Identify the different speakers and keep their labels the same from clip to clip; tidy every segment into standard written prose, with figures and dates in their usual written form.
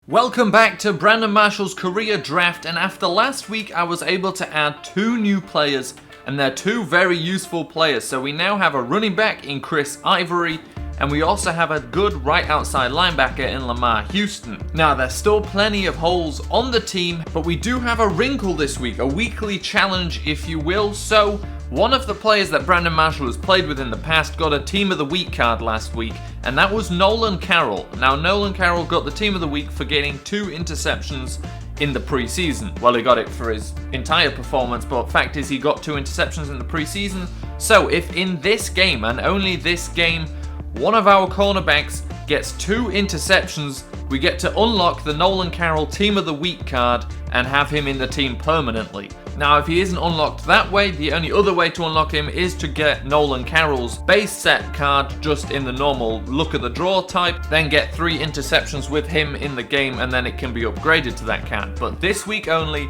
Speaker 1: Welcome back to Brandon Marshall's career draft, and after last week I was able to add 2 new players, and they're 2 very useful players. So we now have a running back in Chris Ivory, and we also have a good right outside linebacker in Lamar Houston. Now there's still plenty of holes on the team, but we do have a wrinkle this week, a weekly challenge if you will. So one of the players that Brandon Marshall has played with in the past got a Team of the Week card last week, and that was Nolan Carroll. Now Nolan Carroll got the Team of the Week for getting 2 interceptions in the preseason. Well, he got it for his entire performance, but fact is he got 2 interceptions in the preseason. So if in this game, and only this game, one of our cornerbacks gets 2 interceptions, we get to unlock the Nolan Carroll Team of the Week card and have him in the team permanently. Now, if he isn't unlocked that way, the only other way to unlock him is to get Nolan Carroll's base set card just in the normal look at the draw type, then get 3 interceptions with him in the game, and then it can be upgraded to that card. But this week only,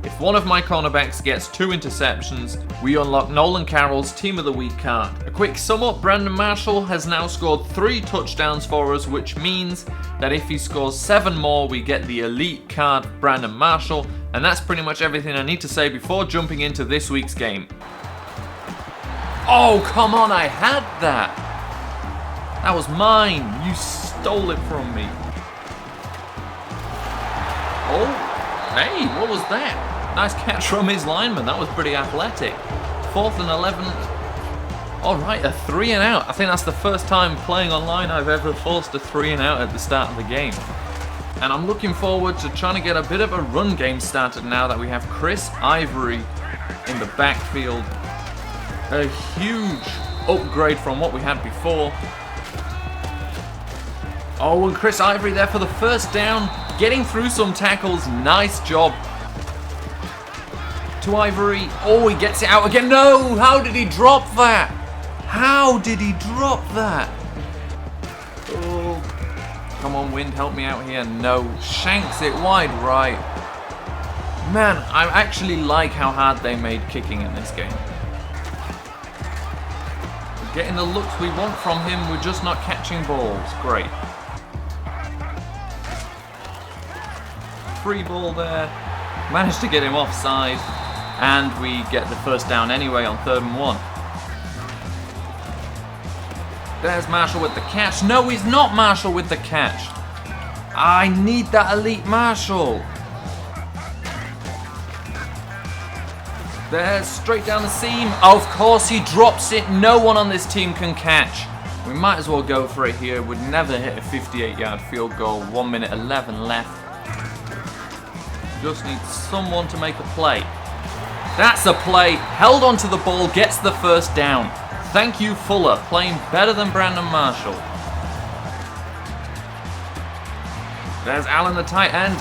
Speaker 1: if one of my cornerbacks gets 2 interceptions, we unlock Nolan Carroll's Team of the Week card. A quick sum up, Brandon Marshall has now scored 3 touchdowns for us, which means that if he scores 7 more, we get the elite card Brandon Marshall. And that's pretty much everything I need to say before jumping into this week's game. Oh, come on, I had that! That was mine! You stole it from me. Oh, hey, what was that? Nice catch from his lineman, that was pretty athletic. 4th and 11. Alright, a 3 and out. I think that's the first time playing online I've ever forced a 3 and out at the start of the game. And I'm looking forward to trying to get a bit of a run game started now that we have Chris Ivory in the backfield. A huge upgrade from what we had before. Oh, and Chris Ivory there for the first down, getting through some tackles. Nice job to Ivory. Oh, he gets it out again. No, how did he drop that? How did he drop that? Oh. Come on, wind, help me out here. No, shanks it wide right. Man, I actually like how hard they made kicking in this game. We're getting the looks we want from him, we're just not catching balls. Great. Free ball there. Managed to get him offside, and we get the first down anyway on 3rd and 1. There's Marshall with the catch. No, he's not Marshall with the catch. I need that elite Marshall. There's straight down the seam. Of course he drops it. No one on this team can catch. We might as well go for it here. We'd never hit a 58-yard field goal. 1 minute 11 left. Just need someone to make a play. That's a play. Held onto the ball. Gets the first down. Thank you, Fuller, playing better than Brandon Marshall. There's Allen, the tight end.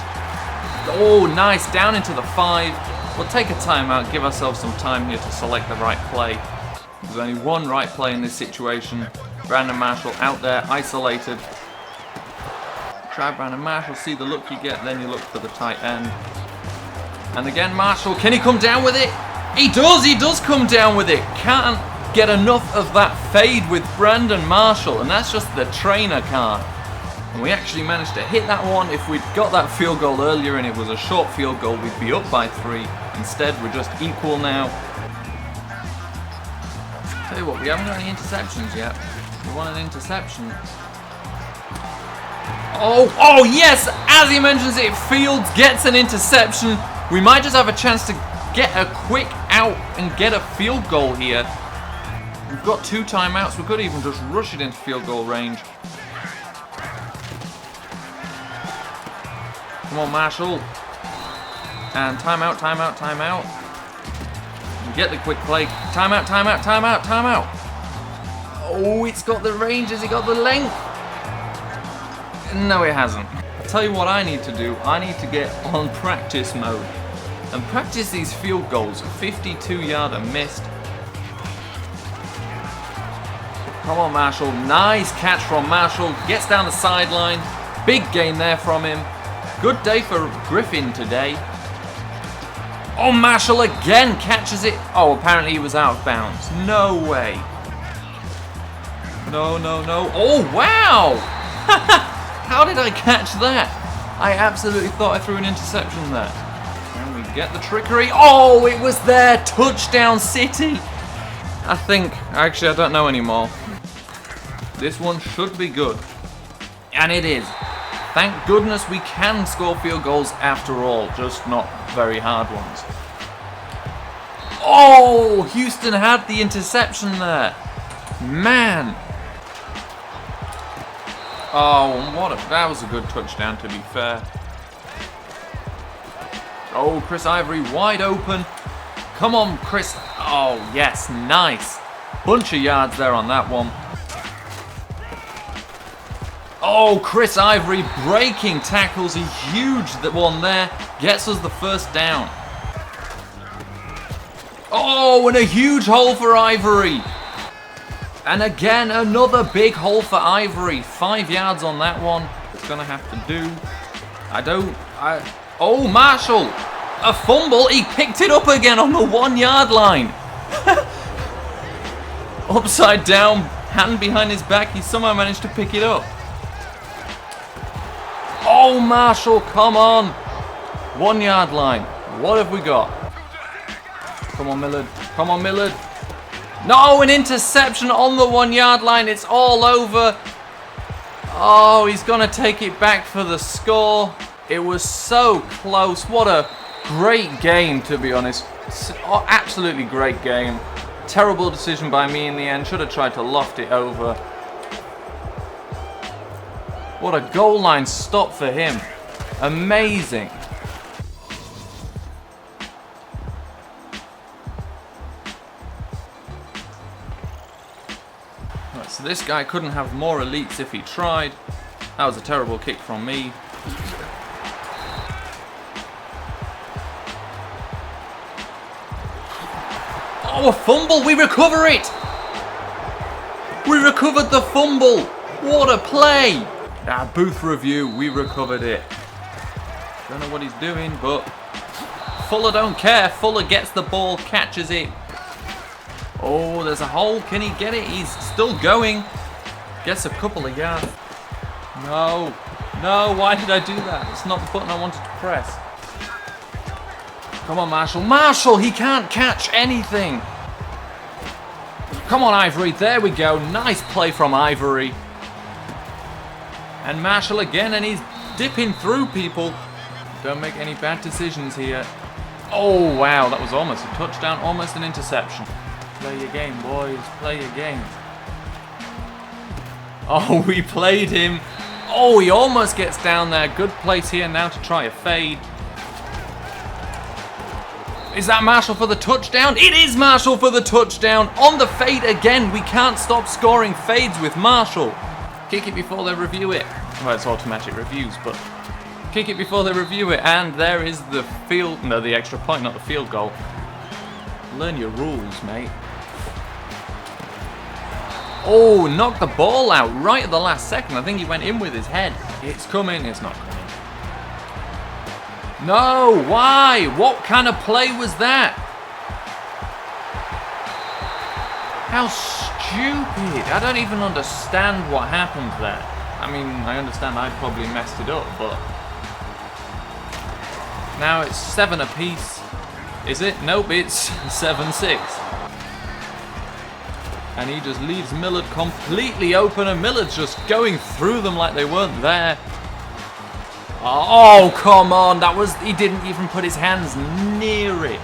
Speaker 1: Oh, nice, down into the 5. We'll take a timeout, give ourselves some time here to select the right play. There's only one right play in this situation. Brandon Marshall out there, isolated. Try Brandon Marshall, see the look you get, then you look for the tight end. And again, Marshall, can he come down with it? He does come down with it. Can't get enough of that fade with Brandon Marshall, and that's just the trainer card. And we actually managed to hit that one. If we'd got that field goal earlier and it was a short field goal, we'd be up by 3. Instead, we're just equal now. Tell you what, we haven't got any interceptions yet. We want an interception. Oh yes! As he mentions it, Fields gets an interception. We might just have a chance to get a quick out and get a field goal here. We've got 2 timeouts. We could even just rush it into field goal range. Come on, Marshall. And timeout, timeout, timeout. We get the quick play. Timeout, timeout, timeout, timeout. Oh, it's got the range. Has it got the length? No, it hasn't. I'll tell you what I need to do. I need to get on practice mode and practice these field goals. 52-yarder missed. Come on, Marshall. Nice catch from Marshall. Gets down the sideline. Big gain there from him. Good day for Griffin today. Oh, Marshall again catches it. Oh, apparently he was out of bounds. No way. No, no, no. Oh, wow. How did I catch that? I absolutely thought I threw an interception there. And we get the trickery. Oh, it was there. Touchdown City. Actually, I don't know anymore. This one should be good. And it is. Thank goodness we can score field goals after all, just not very hard ones. Oh, Houston had the interception there. Man. Oh, that was a good touchdown, to be fair. Oh, Chris Ivory wide open. Come on, Chris. Oh, yes, nice. Bunch of yards there on that one. Oh, Chris Ivory breaking tackles. A huge one there. Gets us the first down. Oh, and a huge hole for Ivory. And again, another big hole for Ivory. 5 yards on that one. It's going to have to do. Oh, Marshall. A fumble. He picked it up again on the 1 yard line. Upside down, hand behind his back. He somehow managed to pick it up. Oh, Marshall, come on. 1 yard line. What have we got? Come on, Millard. Come on, Millard. No, an interception on the 1 yard line. It's all over. Oh, he's going to take it back for the score. It was so close. What a great game, to be honest. Absolutely great game. Terrible decision by me in the end. Should have tried to loft it over. What a goal line stop for him. Amazing. Right, so this guy couldn't have more elites if he tried. That was a terrible kick from me. Oh, a fumble! We recover it! We recovered the fumble! What a play! Booth review, we recovered it. Don't know what he's doing, but Fuller don't care. Fuller gets the ball, catches it. Oh, there's a hole. Can he get it? He's still going. Gets a couple of yards. No. No, why did I do that? It's not the button I wanted to press. Come on, Marshall. Marshall, he can't catch anything. Come on, Ivory. There we go. Nice play from Ivory. And Marshall again, and he's dipping through people. Don't make any bad decisions here. Oh, wow. That was almost a touchdown, almost an interception. Play your game, boys. Play your game. Oh, we played him. Oh, he almost gets down there. Good place here now to try a fade. Is that Marshall for the touchdown? It is Marshall for the touchdown. On the fade again. We can't stop scoring fades with Marshall. Kick it before they review it. Well, it's automatic reviews, but kick it before they review it. And there is the the extra point, not the field goal. Learn your rules, mate. Oh, knocked the ball out right at the last second. I think he went in with his head. It's coming. It's not coming. No, why? What kind of play was that? How stupid. I don't even understand what happened there. I mean, I understand I probably messed it up, but now it's 7 apiece. Is it? Nope, it's 7-6. And he just leaves Millard completely open, and Millard's just going through them like they weren't there. Oh, come on. He didn't even put his hands near it.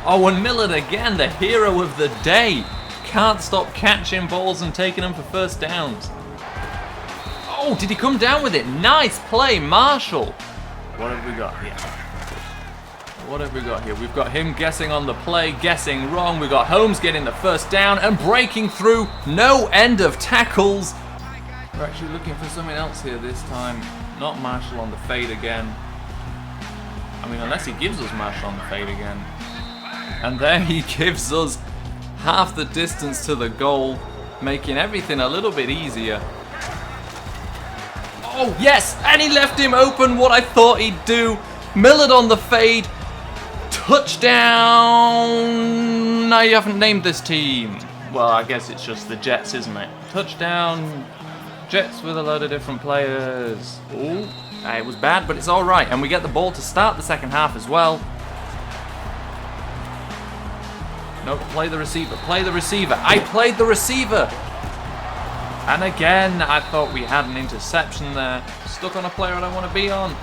Speaker 1: Oh, and Millard again, the hero of the day. Can't stop catching balls and taking them for first downs. Oh, did he come down with it? Nice play, Marshall. What have we got here? What have we got here? We've got him guessing on the play, guessing wrong. We've got Holmes getting the first down and breaking through. No end of tackles. We're actually looking for something else here this time. Not Marshall on the fade again. I mean, unless he gives us Marshall on the fade again. And there he gives us half the distance to the goal, making everything a little bit easier. Oh, yes! And he left him open, what I thought he'd do. Millard on the fade. Touchdown! I haven't named this team. Well, I guess it's just the Jets, isn't it? Touchdown... Jets with a load of different players. Ooh, it was bad, but it's all right. And we get the ball to start the second half as well. No, play the receiver, play the receiver. I played the receiver. And again, I thought we had an interception there. Stuck on a player I don't want to be on.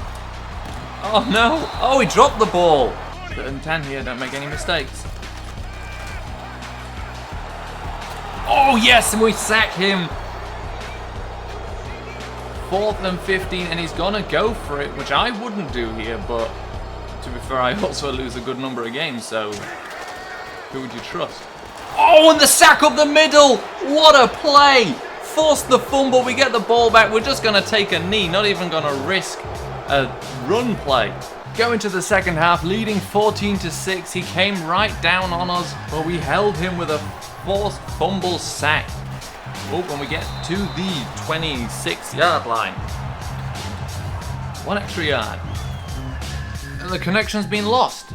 Speaker 1: Oh no, oh, he dropped the ball. 3rd and 10 here, don't make any mistakes. Oh yes, and we sack him. 4th and 15, and he's gonna go for it, which I wouldn't do here, but to be fair, I also lose a good number of games, so who would you trust? Oh, and the sack up the middle! What a play! Force the fumble, we get the ball back, we're just gonna take a knee, not even gonna risk a run play. Going to the second half, leading 14-6, he came right down on us, but we held him with a forced fumble sack. Oh, when we get to the 26-yard line. 1 extra yard. And the connection's been lost.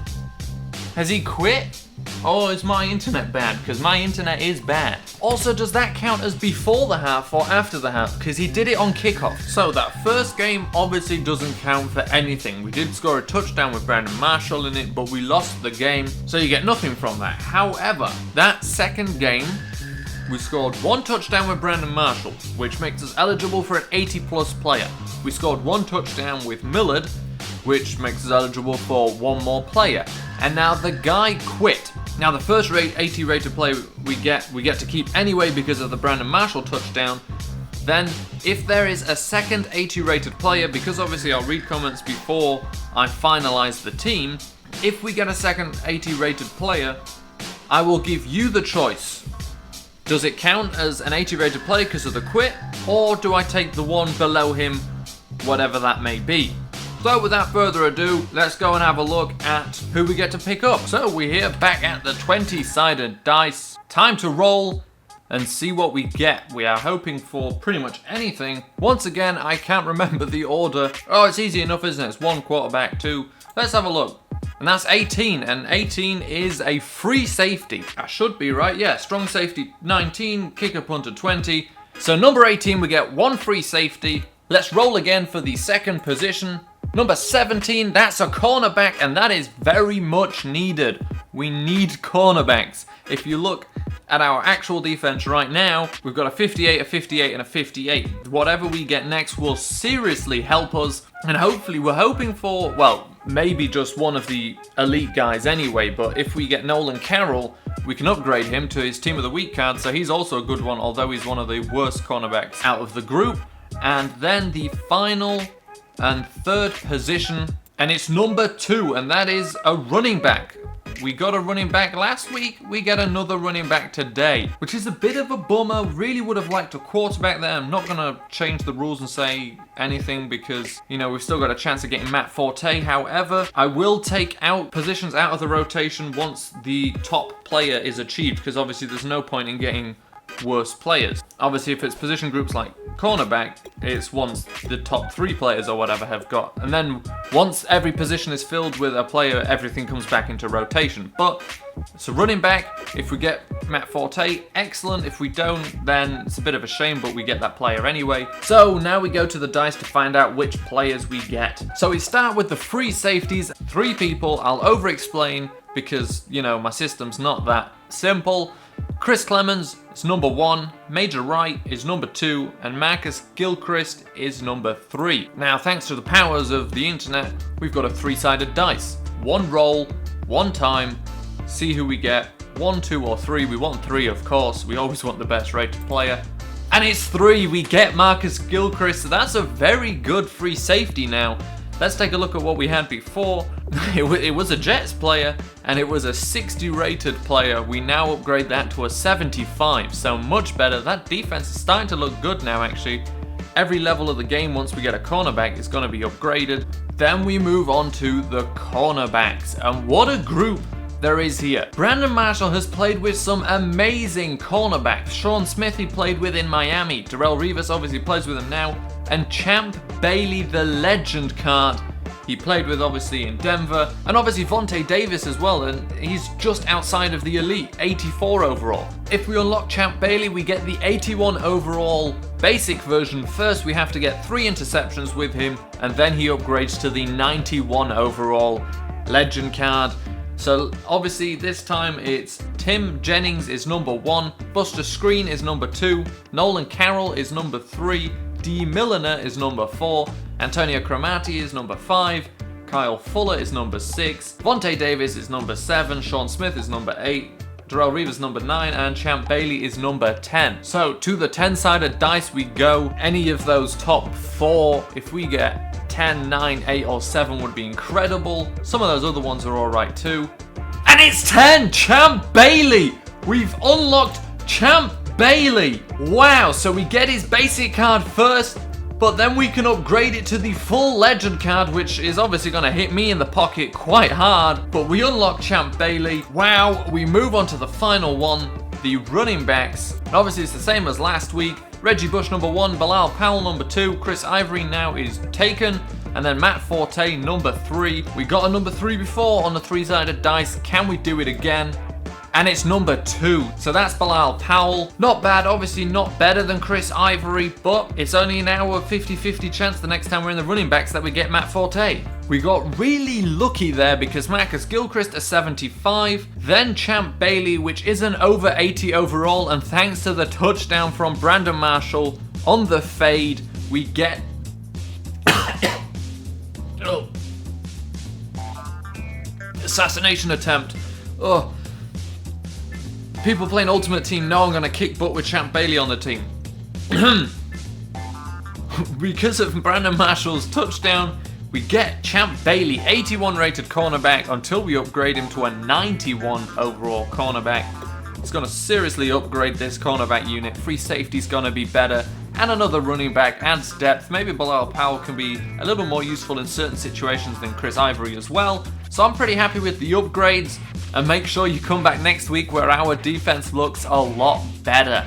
Speaker 1: Has he quit? Oh, is my internet bad? Because my internet is bad. Also, does that count as before the half or after the half? Because he did it on kickoff. So that first game obviously doesn't count for anything. We did score a touchdown with Brandon Marshall in it, but we lost the game. So you get nothing from that. However, that second game, we scored 1 touchdown with Brandon Marshall, which makes us eligible for an 80+ player. We scored 1 touchdown with Millard, which makes us eligible for 1 more player. And now the guy quit. Now the first 80 rated player we get to keep anyway because of the Brandon Marshall touchdown. Then if there is a second 80 rated player, because obviously I'll read comments before I finalize the team, if we get a second 80 rated player, I will give you the choice. Does it count as an 80 rated player because of the quit, or do I take the one below him, whatever that may be? So without further ado, let's go and have a look at who we get to pick up. So we're here back at the 20-sided dice. Time to roll and see what we get. We are hoping for pretty much anything. Once again, I can't remember the order. Oh, it's easy enough, isn't it? It's 1 quarterback, 2. Let's have a look. And that's 18, and 18 is a free safety. That should be right, yeah. Strong safety 19, kicker punter 20. So number 18, we get 1 free safety. Let's roll again for the second position. Number 17, that's a cornerback, and that is very much needed. We need cornerbacks. If you look at our actual defense right now, we've got a 58, a 58, and a 58. Whatever we get next will seriously help us, and hopefully we're hoping for, well, maybe just one of the elite guys anyway, but if we get Nolan Carroll, we can upgrade him to his Team of the Week card, so he's also a good one, although he's one of the worst cornerbacks out of the group. And then the final and third position, and it's number 2, and that is a running back. We got a running back last week, we get another running back today, which is a bit of a bummer. Really would have liked a quarterback there. I'm not gonna change the rules and say anything because, you know, we've still got a chance of getting Matt Forte. However, I will take out positions out of the rotation once the top player is achieved, because obviously there's no point in getting worse players. Obviously, if it's position groups like cornerback, it's once the top 3 players or whatever have got, and then once every position is filled with a player, everything comes back into rotation. But so running back, if we get Matt Forte, excellent. If we don't, then it's a bit of a shame, but we get that player anyway. So now we go to the dice to find out which players we get. So we start with the free safeties. 3 people. I'll over explain because, you know, my system's not that simple. Chris Clemens is number 1, Major Wright is number 2, and Marcus Gilchrist is number 3. Now, thanks to the powers of the internet, we've got a 3-sided dice. 1 roll, 1 time, see who we get. 1, 2, or 3. We want 3, of course. We always want the best rated player. And it's 3. We get Marcus Gilchrist. So that's a very good free safety now. Let's take a look at what we had before. It was a Jets player, and it was a 60 rated player. We now upgrade that to a 75, so much better. That defense is starting to look good now, actually. Every level of the game, once we get a cornerback, is going to be upgraded. Then we move on to the cornerbacks, and what a group there is here. Brandon Marshall has played with some amazing cornerbacks. Sean Smith he played with in Miami. Darrelle Revis obviously plays with him now. And Champ Bailey, the legend card, he played with obviously in Denver, and obviously Vontae Davis as well, and he's just outside of the elite, 84 overall. If we unlock Champ Bailey, we get the 81 overall basic version. First we have to get 3 interceptions with him, and then he upgrades to the 91 overall legend card. So obviously this time it's Tim Jennings is number 1, Buster Screen is number 2, Nolan Carroll is number 3, D. Milliner is number 4, Antonio Cromartie is number 5, Kyle Fuller is number 6, Vontae Davis is number 7, Sean Smith is number 8, Darrelle Revis number 9, and Champ Bailey is number 10. So to the 10-sided dice we go. Any of those top 4, if we get 10, 9, 8, or 7 would be incredible. Some of those other ones are alright too. And it's 10! Champ Bailey! We've unlocked Champ Bailey! Wow, so we get his basic card first, but then we can upgrade it to the full legend card, which is obviously going to hit me in the pocket quite hard. But we unlock Champ Bailey. Wow, we move on to the final one, the running backs. And obviously it's the same as last week. Reggie Bush number 1, Bilal Powell number 2, Chris Ivory now is taken, and then Matt Forte number 3. We got a number 3 before on the 3-sided dice. Can we do it again? And it's number 2. So that's Bilal Powell. Not bad, obviously not better than Chris Ivory, but it's only now a 50-50 chance the next time we're in the running backs that we get Matt Forte. We got really lucky there because Marcus Gilchrist a 75, then Champ Bailey, which is an over 80 overall, and thanks to the touchdown from Brandon Marshall on the fade, we get oh. Assassination attempt. Oh. People playing Ultimate Team know I'm going to kick butt with Champ Bailey on the team. Because of Brandon Marshall's touchdown, we get Champ Bailey, 81 rated cornerback, until we upgrade him to a 91 overall cornerback. It's going to seriously upgrade this cornerback unit. Free safety's going to be better, and another running back adds depth. Maybe Bilal Powell can be a little more useful in certain situations than Chris Ivory as well. So I'm pretty happy with the upgrades, and make sure you come back next week where our defense looks a lot better.